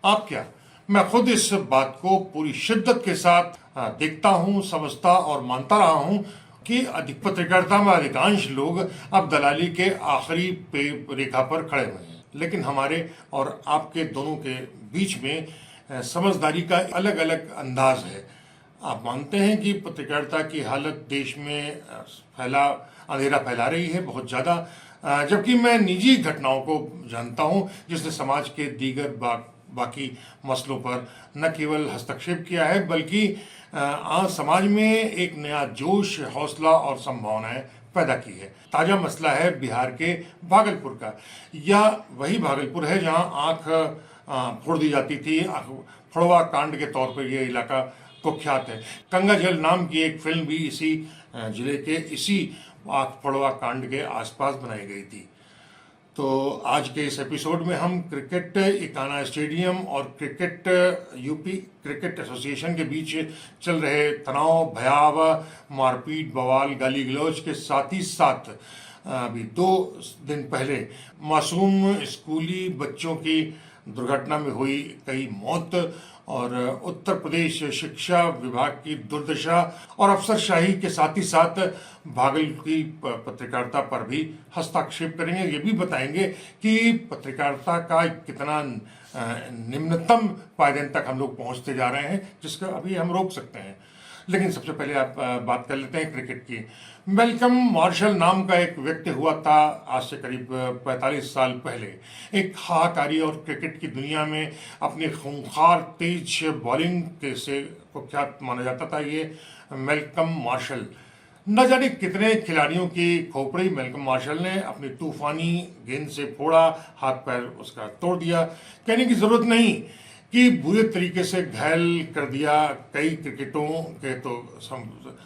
आप क्या, मैं खुद इस बात को पूरी शिद्दत के साथ देखता हूं, समझता और मानता रहा हूं कि अधिक पत्रकारिता में अधिकांश लोग अब दलाली के आखिरी रेखा पर खड़े हुए हैं। लेकिन हमारे और आपके दोनों के बीच में समझदारी का अलग अलग अंदाज है। आप मानते हैं कि पत्रकारिता की हालत देश में अंधेरा फैला रही है बहुत ज़्यादा, जबकि मैं निजी घटनाओं को जानता हूं जिसने समाज के दीगर बाकी मसलों पर न केवल हस्तक्षेप किया है बल्कि आज समाज में एक नया जोश, हौसला और संभावनाएं पैदा की है। ताज़ा मसला है बिहार के भागलपुर का। यह वही भागलपुर है जहां आंख फोड़ दी जाती थी। फोड़वा कांड के तौर पर यह इलाका कुख्यात है। गंगा जल नाम की एक फिल्म भी इसी जिले के इसी आंख फोड़वा कांड के आसपास बनाई गई थी। तो आज के इस एपिसोड में हम क्रिकेट इकाना स्टेडियम और क्रिकेट यूपी क्रिकेट एसोसिएशन के बीच चल रहे तनाव, भयावह मारपीट, बवाल, गाली गलौज के साथ ही साथ अभी 2 दिन पहले मासूम स्कूली बच्चों की दुर्घटना में हुई कई मौत और उत्तर प्रदेश शिक्षा विभाग की दुर्दशा और अफसरशाही के साथ ही साथ भागलपुर की पत्रकारिता पर भी हस्तक्षेप करेंगे। ये भी बताएंगे कि पत्रकारिता का कितना निम्नतम पायदान तक हम लोग पहुंचते जा रहे हैं जिसका अभी हम रोक सकते हैं। लेकिन सबसे पहले आप बात कर लेते हैं क्रिकेट की। मैल्कम मार्शल नाम का एक व्यक्ति हुआ था आज से करीब 45 साल पहले। एक हाहाकारी और क्रिकेट की दुनिया में अपनी खूंखार तेज बॉलिंग से कुख्यात माना जाता था ये मैल्कम मार्शल। न जाने कितने खिलाड़ियों की खोपड़ी मैल्कम मार्शल ने अपनी तूफानी गेंद से फोड़ा, हाथ पैर उसका तोड़ दिया। कहने की जरूरत नहीं कि बुरे तरीके से घायल कर दिया। कई क्रिकेटरों के तो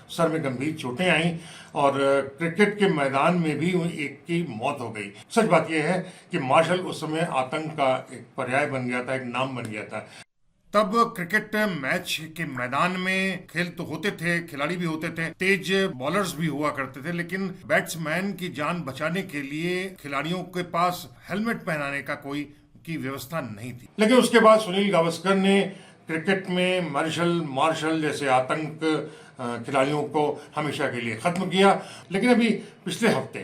सर में गंभीर चोटें आईं और क्रिकेट के मैदान में भी एक की मौत हो गई। सच बात यह है कि मार्शल उस समय आतंक का एक पर्याय बन गया था, एक नाम बन गया था। तब क्रिकेट मैच के मैदान में खेल तो होते थे, खिलाड़ी भी होते थे, तेज बॉलर्स भी हुआ करते थे, लेकिन बैट्समैन की जान बचाने के लिए खिलाड़ियों के पास हेलमेट पहनाने का कोई की व्यवस्था नहीं थी। लेकिन उसके बाद सुनील गावस्कर ने क्रिकेट में मार्शल जैसे आतंक खिलाड़ियों को हमेशा के लिए खत्म किया। लेकिन अभी पिछले हफ्ते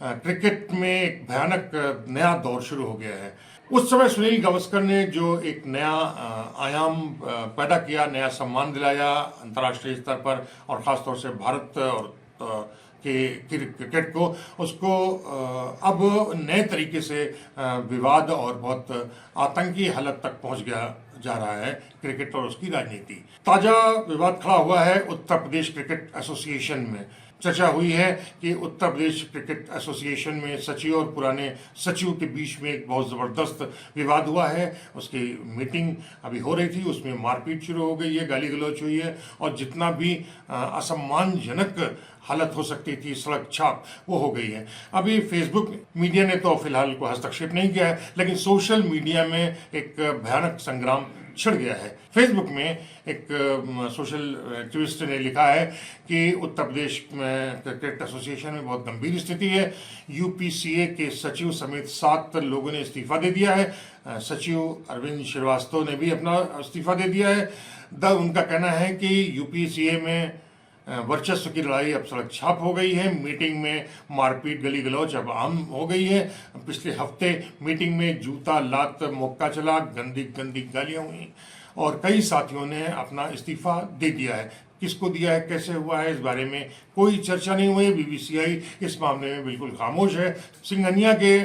क्रिकेट में एक भयानक नया दौर शुरू हो गया है। उस समय सुनील गावस्कर ने जो एक नया आयाम पैदा किया, नया सम्मान दिलाया अंतर्राष्ट्रीय स्तर पर और ख़ासतौर से भारत और के क्रिकेट को, उसको अब नए तरीके से विवाद और बहुत आतंकी हालत तक पहुंच गया जा रहा है क्रिकेट और उसकी राजनीति। ताज़ा विवाद खड़ा हुआ है उत्तर प्रदेश क्रिकेट एसोसिएशन में। चर्चा हुई है कि उत्तर प्रदेश क्रिकेट एसोसिएशन में सचिव और पुराने सचिव के बीच में एक बहुत ज़बरदस्त विवाद हुआ है। उसकी मीटिंग अभी हो रही थी, उसमें मारपीट शुरू हो गई है, गाली गलौज हुई है और जितना भी असम्मानजनक हालत हो सकती थी, सड़क छाप, वो हो गई है। अभी फेसबुक मीडिया ने तो फिलहाल को हस्तक्षेप नहीं किया है, लेकिन सोशल मीडिया में एक भयानक संग्राम छिड़ गया है। फेसबुक में एक सोशल एक्टिविस्ट ने लिखा है कि उत्तर प्रदेश में क्रिकेट एसोसिएशन में बहुत गंभीर स्थिति है। यूपीसीए के सचिव समेत 7 लोगों ने इस्तीफा दे दिया है। सचिव अरविंद श्रीवास्तव ने भी अपना इस्तीफा दे दिया है। उनका कहना है कि यूपीसीए में वर्चस्व की लड़ाई अब सड़क छाप हो गई है। मीटिंग में मारपीट, गली गलौज अब आम हो गई है। पिछले हफ्ते मीटिंग में जूता, लात, मुक्का चला, गंदी गंदी गालियां हुई और कई साथियों ने अपना इस्तीफा दे दिया है। किसको दिया है, कैसे हुआ है, इस बारे में कोई चर्चा नहीं हुई। बीबीसीआई इस मामले में बिल्कुल खामोश है। सिंघनिया के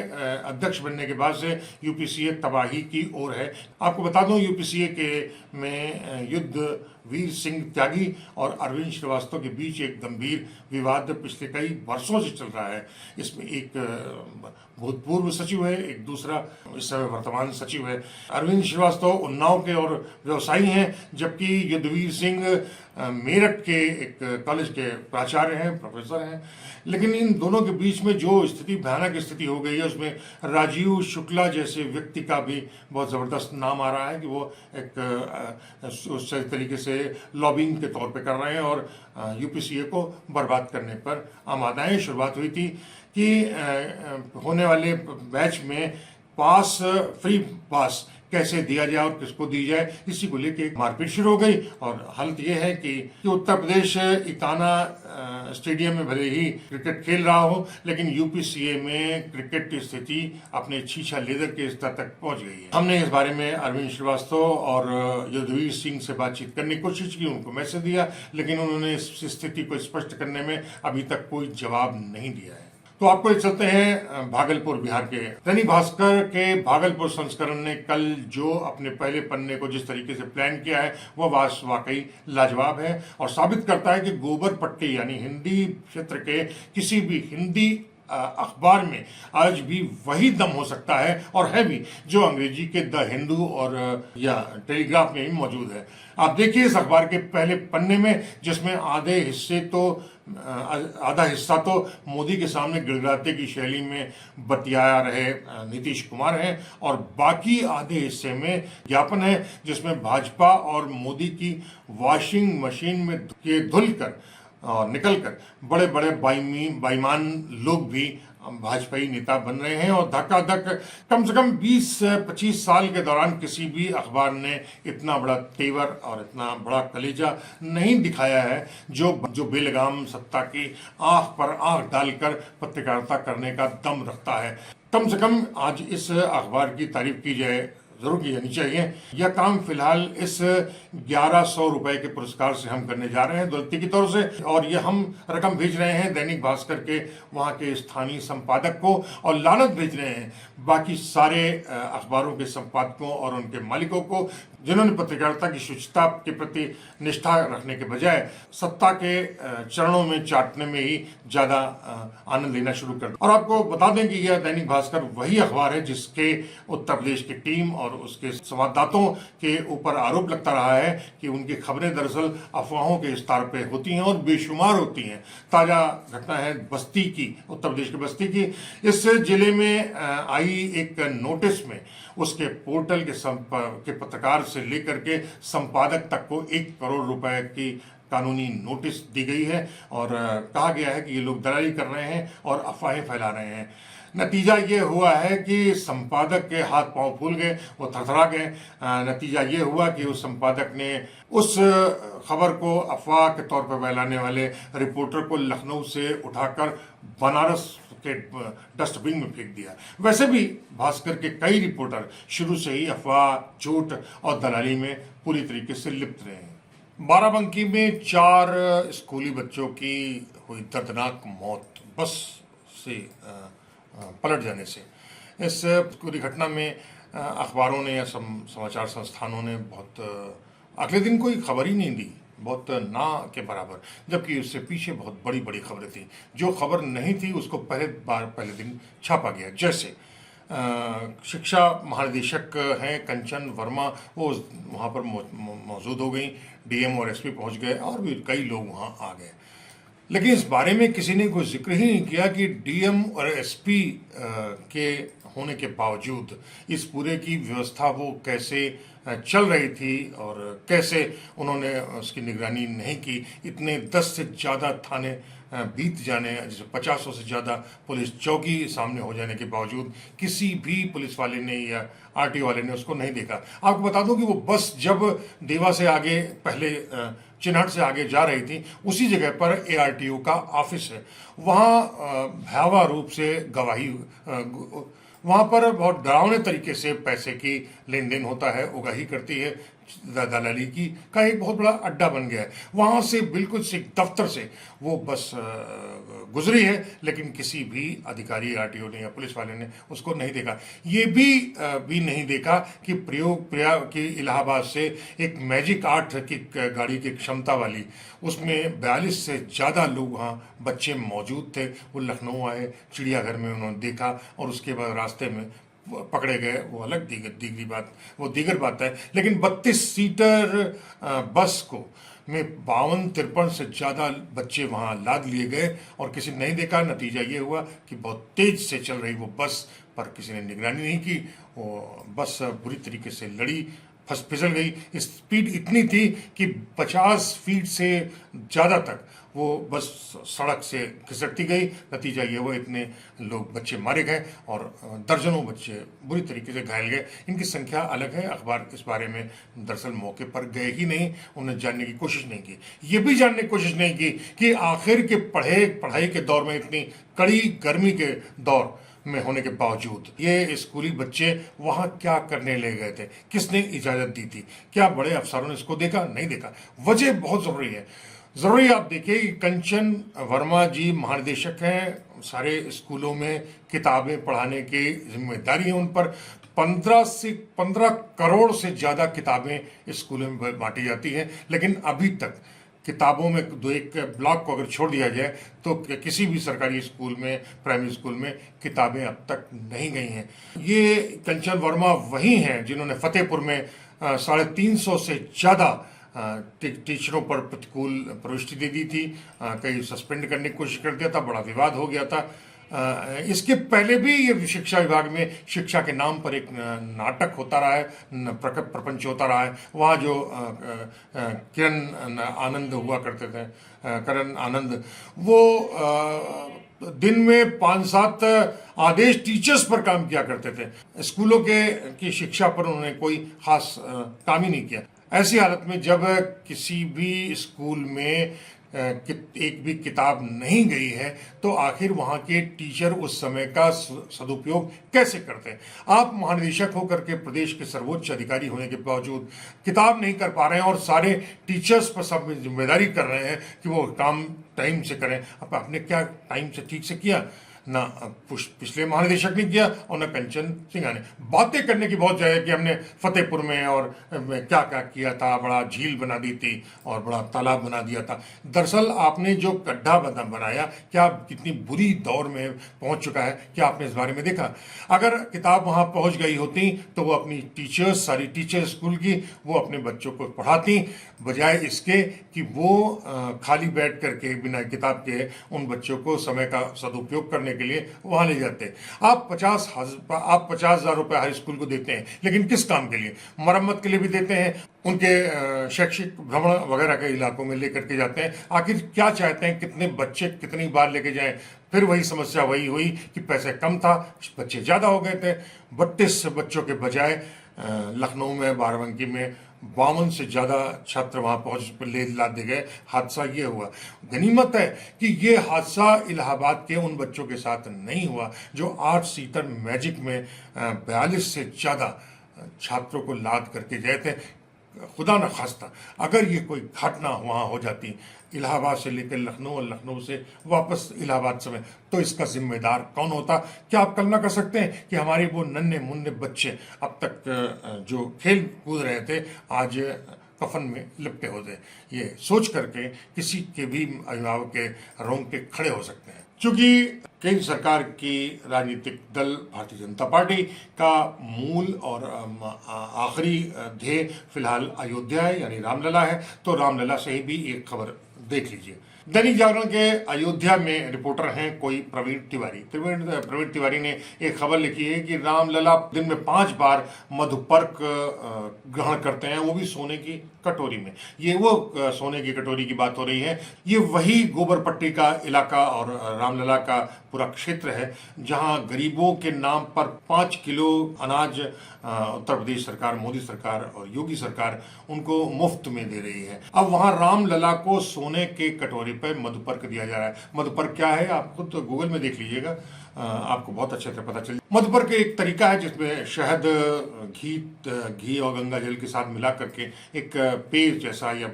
अध्यक्ष बनने के बाद से यूपीसीए तबाही की ओर है। आपको बता दूं यूपीसीए के में युद्ध वीर सिंह त्यागी और अरविंद श्रीवास्तव के बीच एक गंभीर विवाद पिछले कई वर्षों से चल रहा है। इसमें एक भूतपूर्व सचिव है, एक दूसरा इस समय वर्तमान सचिव है। अरविंद श्रीवास्तव उन्नाव के और व्यवसायी हैं, जबकि युद्धवीर सिंह मेरठ के एक कॉलेज के प्राचार्य हैं, प्रोफेसर हैं। लेकिन इन दोनों के बीच में जो स्थिति, भयानक स्थिति हो गई है, उसमें राजीव शुक्ला जैसे व्यक्ति का भी बहुत ज़बरदस्त नाम आ रहा है कि वो एक उस तरीके से लॉबिंग के तौर पे कर रहे हैं और यूपीसीए को बर्बाद करने पर आमादा है। शुरुआत हुई थी कि होने वाले बैच में फ्री पास कैसे दिया जाए और किसको दी जाए, इसी को लेकर मारपीट शुरू हो गई। और हालत यह है कि उत्तर प्रदेश इकाना स्टेडियम में भले ही क्रिकेट खेल रहा हो, लेकिन यूपीसीए में क्रिकेट की स्थिति अपने छीछा लेदर के स्तर तक पहुंच गई है। हमने इस बारे में अरविंद श्रीवास्तव और युद्धवीर सिंह से बातचीत करने की कोशिश की, उनको मैसेज दिया, लेकिन उन्होंने इस स्थिति को स्पष्ट करने में अभी तक कोई जवाब नहीं दिया है। तो आपको ले चलते हैं भागलपुर बिहार के। दैनिक भास्कर के भागलपुर संस्करण ने कल जो अपने पहले पन्ने को जिस तरीके से प्लान किया है वह वाकई लाजवाब है और साबित करता है कि गोबर पट्टी यानी हिंदी क्षेत्र के किसी भी हिंदी अखबार में आज भी वही दम हो सकता है और है भी जो अंग्रेजी के द हिंदू और या टेलीग्राफ में भी मौजूद है। आप देखिए इस अखबार के पहले पन्ने में, जिसमें आधा हिस्सा तो मोदी के सामने गिड़गिड़ाते की शैली में बतिया रहे नीतीश कुमार हैं और बाकी आधे हिस्से में ज्ञापन है जिसमें भाजपा और मोदी की वॉशिंग मशीन में धुल कर और निकलकर बड़े बड़े बेईमान लोग भी भाजपाई नेता बन रहे हैं। और धक्का-धक कम से कम 20-25 साल के दौरान किसी भी अखबार ने इतना बड़ा तेवर और इतना बड़ा कलेजा नहीं दिखाया है जो बेलगाम सत्ता की आंख पर आंख डालकर पत्रकारिता करने का दम रखता है। कम से कम आज इस अखबार की तारीफ की जाए, जरूर की जानी चाहिए। यह काम फिलहाल इस 1100 रुपए के पुरस्कार से हम करने जा रहे हैं दौलती की तौर से, और ये हम रकम भेज रहे हैं दैनिक भास्कर के वहाँ के स्थानीय संपादक को और लानत भेज रहे हैं बाकी सारे अखबारों के संपादकों और उनके मालिकों को, जिन्होंने पत्रकारिता की शुचिता के प्रति निष्ठा रखने के बजाय सत्ता के चरणों में चाटने में ही ज्यादा आनंद लेना शुरू कर दिया। और आपको बता दें कि यह दैनिक भास्कर वही अखबार है जिसके उत्तर प्रदेश की टीम और उसके संवाददाताओं के ऊपर आरोप लगता रहा है कि उनकी खबरें दरअसल अफवाहों के स्तर पे होती हैं और बेशुमार होती हैं। ताजा घटना है बस्ती की, उत्तर प्रदेश के बस्ती की। इस जिले में आई एक नोटिस में उसके पोर्टल के पत्रकार से लेकर के संपादक तक को 1 करोड़ रुपए की कानूनी नोटिस दी गई है और कहा गया है कि ये लोग दलाली कर रहे हैं और अफवाहें फैला रहे हैं। नतीजा ये हुआ है कि संपादक के हाथ पांव फूल गए, वो थरथरा गए। नतीजा ये हुआ कि उस संपादक ने उस खबर को अफवाह के तौर पर फैलाने वाले रिपोर्टर को लखनऊ से उठाकर बनारस के डस्टबिन में फेंक दिया। वैसे भी भास्कर के कई रिपोर्टर शुरू से ही अफवाह, झूठ और दलाली में पूरी तरीके से लिप्त रहे हैं। बाराबंकी में 4 स्कूली बच्चों की हुई दर्दनाक मौत बस से पलट जाने से। इस पूरी घटना में अखबारों ने या समाचार संस्थानों ने बहुत अगले दिन कोई खबर ही नहीं दी, बहुत ना के बराबर, जबकि उससे पीछे बहुत बड़ी बड़ी खबरें थी। जो खबर नहीं थी उसको पहले दिन छापा गया। जैसे शिक्षा महानिदेशक हैं कंचन वर्मा, वो वहाँ पर मौजूद हो गई, डीएम और एसपी पहुँच गए और भी कई लोग वहाँ आ गए। लेकिन इस बारे में किसी ने कोई जिक्र ही नहीं किया कि डीएम और एसपी के होने के बावजूद इस पूरे की व्यवस्था वो कैसे चल रही थी और कैसे उन्होंने उसकी निगरानी नहीं की। इतने 10 से ज़्यादा थाने बीत जाने, जैसे 50 से ज़्यादा पुलिस चौकी सामने हो जाने के बावजूद किसी भी पुलिस वाले ने या आरटीओ वाले ने उसको नहीं देखा। आपको बता दूं कि वो बस जब देवा से आगे पहले चिन्हट से आगे जा रही थी, उसी जगह पर एआरटीओ का ऑफिस है। वहाँ भयावह रूप से वहाँ पर बहुत डरावने तरीके से पैसे की लेन देन होता है, उगाही करती है दलाली की का एक बहुत बड़ा अड्डा बन गया है। वहाँ से बिल्कुल से दफ्तर से वो बस गुजरी है, लेकिन किसी भी अधिकारी आरटीओ ने या पुलिस वाले ने उसको नहीं देखा। ये भी नहीं देखा कि प्रयाग की इलाहाबाद से एक मैजिक 8 की गाड़ी की क्षमता वाली, उसमें 42 से ज़्यादा लोग वहाँ बच्चे मौजूद थे। वो लखनऊ आए, चिड़ियाघर में उन्होंने देखा और उसके बाद रास्ते में पकड़े गए, वो अलग दीगर बात है। लेकिन 32 सीटर बस को में 52-53 से ज़्यादा बच्चे वहाँ लाद लिए गए और किसी ने नहीं देखा। नतीजा ये हुआ कि बहुत तेज से चल रही वो बस पर किसी ने निगरानी नहीं की। वो बस बुरी तरीके से लड़ी फिसल गई। स्पीड इतनी थी कि 50 फीट से ज़्यादा तक वो बस सड़क से खिसकती गई। नतीजा ये हुआ इतने लोग बच्चे मारे गए और दर्जनों बच्चे बुरी तरीके से घायल गए। इनकी संख्या अलग है। अखबार इस बारे में दरअसल मौके पर गए ही नहीं, उन्हें जानने की कोशिश नहीं की। ये भी जानने की कोशिश नहीं की कि आखिर के पढ़ाई के दौर में, इतनी कड़ी गर्मी के दौर में होने के बावजूद ये स्कूली बच्चे वहां क्या करने ले गए थे, किसने इजाजत दी थी, क्या बड़े अफसरों ने इसको देखा, नहीं देखा। वजह बहुत जरूरी है। जरूरी आप देखिए कि कंचन वर्मा जी महानिदेशक हैं, सारे स्कूलों में किताबें पढ़ाने की जिम्मेदारी है उन पर। 15 करोड़ से ज्यादा किताबें स्कूलों में बांटी जाती हैं, लेकिन अभी तक किताबों में दो एक ब्लॉक को अगर छोड़ दिया जाए तो किसी भी सरकारी स्कूल में, प्राइमरी स्कूल में किताबें अब तक नहीं गई हैं। ये कंचन वर्मा वही हैं जिन्होंने फतेहपुर में 350 से ज़्यादा टीचरों पर प्रतिकूल प्रविष्टि दे दी थी। कई सस्पेंड करने की कोशिश कर दिया था, बड़ा विवाद हो गया था। इसके पहले भी ये शिक्षा विभाग में शिक्षा के नाम पर एक नाटक होता रहा है, प्रपंच होता रहा है। वहाँ जो किरण आनंद हुआ करते थे, करण आनंद, वो दिन में 5-7 आदेश टीचर्स पर काम किया करते थे। स्कूलों की शिक्षा पर उन्होंने कोई खास काम ही नहीं किया। ऐसी हालत में जब किसी भी स्कूल में एक भी किताब नहीं गई है तो आखिर वहाँ के टीचर उस समय का सदुपयोग कैसे करते हैं? आप महानिदेशक होकर के प्रदेश के सर्वोच्च अधिकारी होने के बावजूद किताब नहीं कर पा रहे हैं और सारे टीचर्स पर सब जिम्मेदारी कर रहे हैं कि वो काम टाइम से करें। अब आपने क्या टाइम से ठीक से किया? ना पिछले महानिदेशक ने किया और न कंचन सिंघा ने। बातें करने की बहुत जगह कि हमने फतेहपुर में और क्या क्या किया था, बड़ा झील बना दी थी और बड़ा तालाब बना दिया था। दरअसल आपने जो गड्ढा बनाया, क्या कितनी बुरी दौर में पहुंच चुका है, क्या आपने इस बारे में देखा? अगर किताब वहां पहुंच गई होती तो वो अपनी टीचर्स, सारी टीचर स्कूल की, वो अपने बच्चों को पढ़ाती, बजाय इसके कि वो खाली बैठ करके बिना किताब के उन बच्चों को समय का सदुपयोग करने के लिए वहां ले जाते हैं। आप 50,000 रुपए हाई स्कूल को देते हैं, लेकिन किस काम के लिए? मरम्मत के लिए भी देते हैं, उनके शैक्षिक भ्रमण वगैरह के इलाकों में लेकर के जाते हैं। आखिर क्या चाहते हैं? कितने बच्चे कितनी बार लेके जाएं? फिर वही समस्या वही हुई कि पैसे कम था, बच्चे ज्यादा हो गए थे। 32 बच्चों के बजाय लखनऊ में, बाराबंकी में 52 से ज़्यादा छात्र वहाँ पहुँच ले लादे गए। हादसा ये हुआ। गनीमत है कि ये हादसा इलाहाबाद के उन बच्चों के साथ नहीं हुआ जो 8 सीटर मैजिक में 42 से ज़्यादा छात्रों को लाद करके गए थे। खुदा न खास्ता अगर ये कोई घटना वहाँ हो जाती इलाहाबाद से लेकर लखनऊ और लखनऊ से वापस इलाहाबाद समय, तो इसका जिम्मेदार कौन होता? क्या आप कल्पना कर सकते हैं कि हमारे वो नन्हे मुन्ने बच्चे अब तक जो खेल कूद रहे थे आज कफन में लिपटे होते? ये सोच करके किसी के भी अभिभावक के रोंगटे खड़े हो सकते हैं। चूंकि केंद्र सरकार की राजनीतिक दल भारतीय जनता पार्टी का मूल और आखिरी ध्येय फिलहाल अयोध्या है, यानी रामलला है, तो रामलला से ही भी एक खबर देख लीजिए। दैनिक जागरण के अयोध्या में रिपोर्टर हैं कोई प्रवीण तिवारी ने एक खबर लिखी है कि रामलला दिन में 5 बार मधुपर्क ग्रहण करते हैं, वो भी सोने की कटोरी में। ये वो सोने की कटोरी की बात हो रही है। ये वही गोबरपट्टी का इलाका और रामलला का पूरा क्षेत्र है जहां गरीबों के नाम पर 5 किलो अनाज उत्तर प्रदेश सरकार, मोदी सरकार और योगी सरकार उनको मुफ्त में दे रही है। अब वहां रामलला को सोने के कटोरी पर मधुपर्क दिया जा रहा है। मधुपर्क क्या है आप खुद तो गूगल में देख लीजिएगा, आपको बहुत अच्छे से पता चल। मधुपर्क एक तरीका है जिसमें शहद, घी और गंगा जल के साथ मिला करके एक पेय जैसा या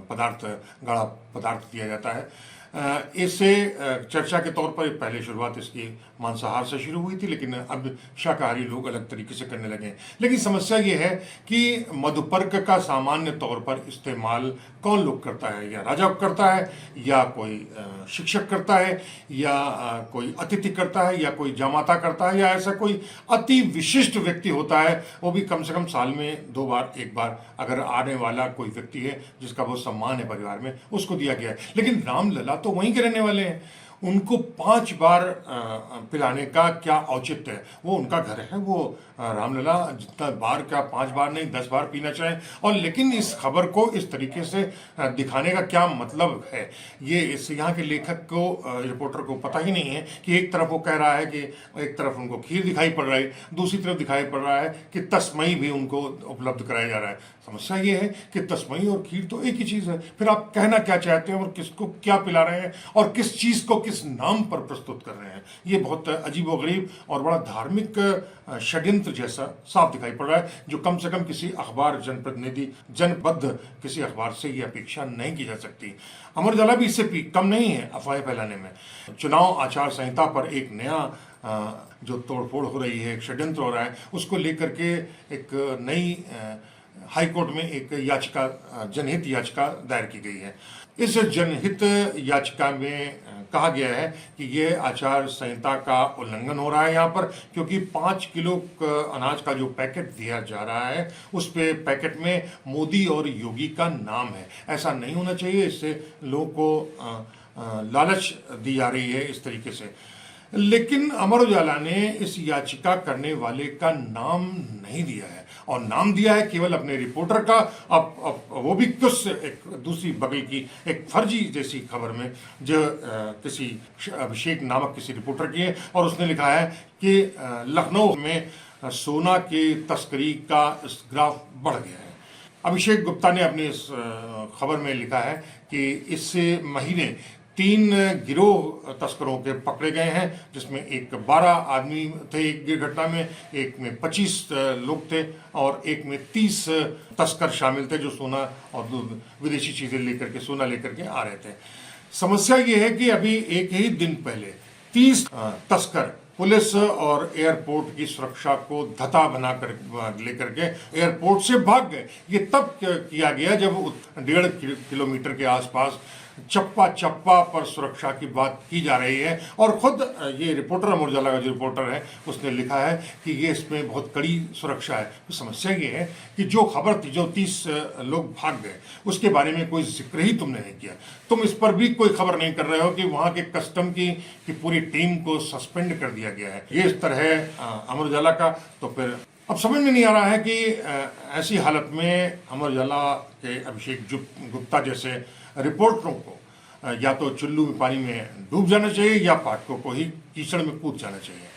पदार्थ, गाढ़ा पदार्थ दिया जाता है। इससे चर्चा के तौर पर पहले शुरुआत इसकी मांसाहार से शुरू हुई थी, लेकिन अब शाकाहारी लोग अलग तरीके से करने लगे हैं। लेकिन समस्या ये है कि मधुपर्क का सामान्य तौर पर इस्तेमाल कौन लोग करता है? या राजा करता है, या कोई शिक्षक करता है, या कोई अतिथि करता है, या कोई जमाता करता है, या ऐसा कोई अति विशिष्ट व्यक्ति होता है, वो भी कम से कम साल में 2 बार 1 बार अगर आने वाला कोई व्यक्ति है जिसका बहुत सम्मान है परिवार में, उसको दिया गया है। लेकिन रामलला तो वहीं के रहने वाले हैं, उनको 5 बार पिलाने का क्या औचित्य है? वो उनका घर है, वो रामलला जितना बार, क्या 5 बार नहीं 10 बार पीना चाहें। और लेकिन इस खबर को इस तरीके से दिखाने का क्या मतलब है? ये इस यहाँ के लेखक को, रिपोर्टर को पता ही नहीं है कि एक तरफ वो कह रहा है कि एक तरफ उनको खीर दिखाई पड़ रही है, दूसरी तरफ दिखाई पड़ रहा है कि तस्मई भी उनको उपलब्ध कराया जा रहा है। समस्या ये है कि तस्मई और खीर तो एक ही चीज़ है। फिर आप कहना क्या चाहते हैं और किसको क्या पिला रहे हैं और किस चीज़ को किस नाम पर प्रस्तुत कर रहे हैं? ये बहुत अजीबोगरीब और बड़ा धार्मिक षड्यंत्र जैसा साफ दिखाई पड़ रहा है, जो कम से कम किसी अखबार जनप्रतिनिधि, जनबद्ध किसी अखबार से ये अपेक्षा नहीं की जा सकती। अमर उजाला भी इससे कम नहीं है अफवाहें फैलाने में। चुनाव आचार संहिता पर एक नया जो तोड़फोड़ हो रही है, एक षड्यंत्र हो रहा है, उसको लेकर के एक नई हाई कोर्ट में एक याचिका, जनहित याचिका दायर की गई है। इस जनहित याचिका में कहा गया है कि ये आचार संहिता का उल्लंघन हो रहा है यहाँ पर, क्योंकि 5 किलो अनाज का जो पैकेट दिया जा रहा है उस पे पैकेट में मोदी और योगी का नाम है। ऐसा नहीं होना चाहिए, इससे लोगों को लालच दी जा रही है इस तरीके से। लेकिन अमर उजाला ने इस याचिका करने वाले का नाम नहीं दिया है, और नाम दिया है केवल अपने रिपोर्टर का। अब वो भी कुछ एक दूसरी बगल की एक फर्जी जैसी खबर में, जो किसी अभिषेक नामक किसी रिपोर्टर की है, और उसने लिखा है कि लखनऊ में सोना की तस्करी का ग्राफ बढ़ गया है। अभिषेक गुप्ता ने अपनी इस खबर में लिखा है कि इस महीने 3 गिरोह तस्करों के पकड़े गए हैं, जिसमें एक 12 आदमी थे एक दुर्घटना में, एक में 25 लोग थे और एक में 30 तस्कर शामिल थे जो सोना और विदेशी चीज़ें लेकर के, सोना लेकर के आ रहे थे। समस्या ये है कि अभी एक ही दिन पहले 30 तस्कर पुलिस और एयरपोर्ट की सुरक्षा को धता बनाकर लेकर के एयरपोर्ट से भाग गए। ये तब किया गया जब 1.5 किलोमीटर के आसपास चप्पा चप्पा पर सुरक्षा की बात की जा रही है। और खुद ये रिपोर्टर, अमर उजाला का जो रिपोर्टर है, उसने लिखा है कि ये इसमें बहुत कड़ी सुरक्षा है। तो समस्या ये है कि जो खबर थी, जो 30 लोग भाग गए, उसके बारे में कोई जिक्र ही तुमने नहीं किया। तुम इस पर भी कोई खबर नहीं कर रहे हो कि वहाँ के कस्टम की पूरी टीम को सस्पेंड कर दिया गया है। ये इस तरह है अमर उजाला का। तो फिर अब समझ में नहीं आ रहा है कि ऐसी हालत में अमर उजाला के अभिषेक गुप्ता जैसे रिपोर्टरों को या तो चुल्लू में पानी में डूब जाना चाहिए या पाठकों को ही कीचड़ में कूद जाना चाहिए।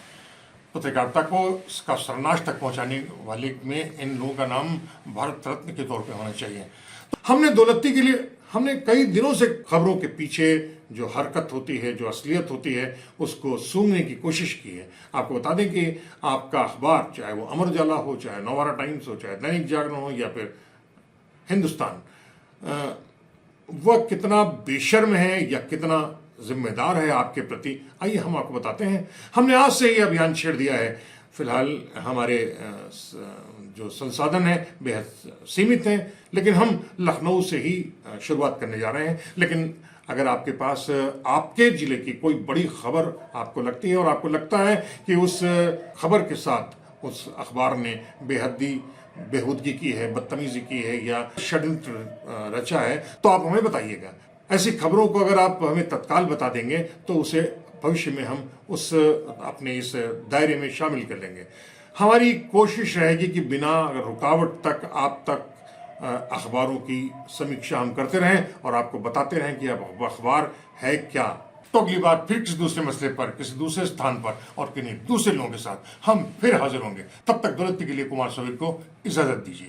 पत्रकारिता को इसका सर्वनाश तक पहुंचाने वाले में इन लोगों का नाम भारत रत्न के तौर पे होना चाहिए। हमने दौलती के लिए, हमने कई दिनों से खबरों के पीछे जो हरकत होती है, जो असलियत होती है, उसको सूंघने की कोशिश की है। आपको बता दें कि आपका अखबार, चाहे वो अमर उजाला हो, चाहे नवभारत टाइम्स हो, चाहे दैनिक जागरण हो या फिर हिंदुस्तान, वह कितना बेशर्म है या कितना जिम्मेदार है आपके प्रति, आइए हम आपको बताते हैं। हमने आज से ये अभियान छेड़ दिया है। फिलहाल हमारे जो संसाधन है बेहद सीमित हैं, लेकिन हम लखनऊ से ही शुरुआत करने जा रहे हैं। लेकिन अगर आपके पास आपके ज़िले की कोई बड़ी खबर आपको लगती है और आपको लगता है कि उस खबर के साथ उस अखबार ने बेहूदगी की है, बदतमीजी की है या षड्यंत्र रचा है, तो आप हमें बताइएगा। ऐसी खबरों को अगर आप हमें तत्काल बता देंगे तो उसे भविष्य में हम उस अपने इस दायरे में शामिल कर लेंगे। हमारी कोशिश रहेगी कि बिना रुकावट तक आप तक अखबारों की समीक्षा हम करते रहें और आपको बताते रहें कि अब अखबार है क्या। तो अगली बार फिर किसी दूसरे मसले पर, किसी दूसरे स्थान पर और किन्हीं दूसरे लोगों के साथ हम फिर हाजिर होंगे। तब तक दौलती के लिए कुमार सवीर को इजाजत दीजिए।